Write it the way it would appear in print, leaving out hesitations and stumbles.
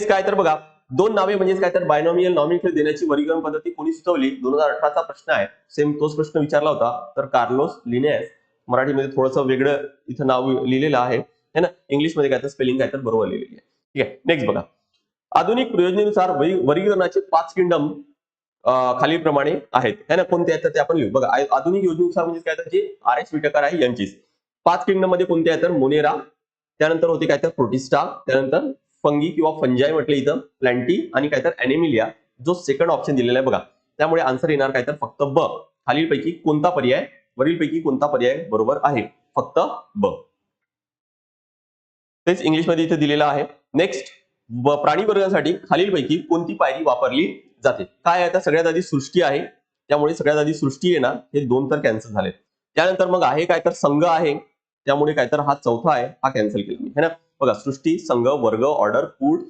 Next काय तर बघा, दोन नावे म्हणजेच काय तर बायनॉमियल नॉमिनक्लेचर देण्याची वर्गीकरण पद्धती कोणी सुचवली? 2018चा प्रश्न आहे. सेम तोच प्रश्न विचारला होता. तर कार्लोस लिनेस. मराठीमध्ये थोडंसं वेगळं इथं नाव लिहिलेलं आहे है ना. इंग्लिशमध्ये काय तर स्पेलिंग काय तर बरोबर लिहिलेली आहे. ठीक आहे. नेक्स्ट बघा, आधुनिक योजनेनुसार वर्गीकरणाचे 5 किंगडम खालीलप्रमाणे आहेत है ना. कोणते आहेत तर ते आपण लिहू. बघा, आधुनिक योजनेनुसार म्हणजे काय तर जे RS विटकर आहे यांचीच 5 किंगडम मध्ये कोणते आहेत तर मोनेरा, त्यानंतर होते काय तर प्रोटिस्टा, त्यानंतर फंगी किंवा फंजाय म्हटले इथं, प्लॅन्टी आणि काय तर अॅनिमिलिया, जो सेकंड ऑप्शन दिलेला आहे बघा. त्यामुळे आन्सर येणार काय तर फक्त ब. खालीलपैकी कोणता पर्याय, वरीलपैकी कोणता पर्याय बरोबर आहे? फक्त ब. तेच इंग्लिशमध्ये इथे दिलेलं आहे. नेक्स्ट, प्राणी वर्गासाठी खालीलपैकी कोणती पायरी वापरली जाते? काय आहे आता, सगळ्यात आधी सृष्टी आहे, त्यामुळे सगळ्यात आधी सृष्टी येणार. हे दोन तर कॅन्सल झाले. त्यानंतर मग आहे काय तर संघ आहे, त्यामुळे काय तर हा चौथा आहे, हा कॅन्सल केला मी है ना. बघा, सृष्टी, संघ, वर्ग, ऑर्डर, कूड,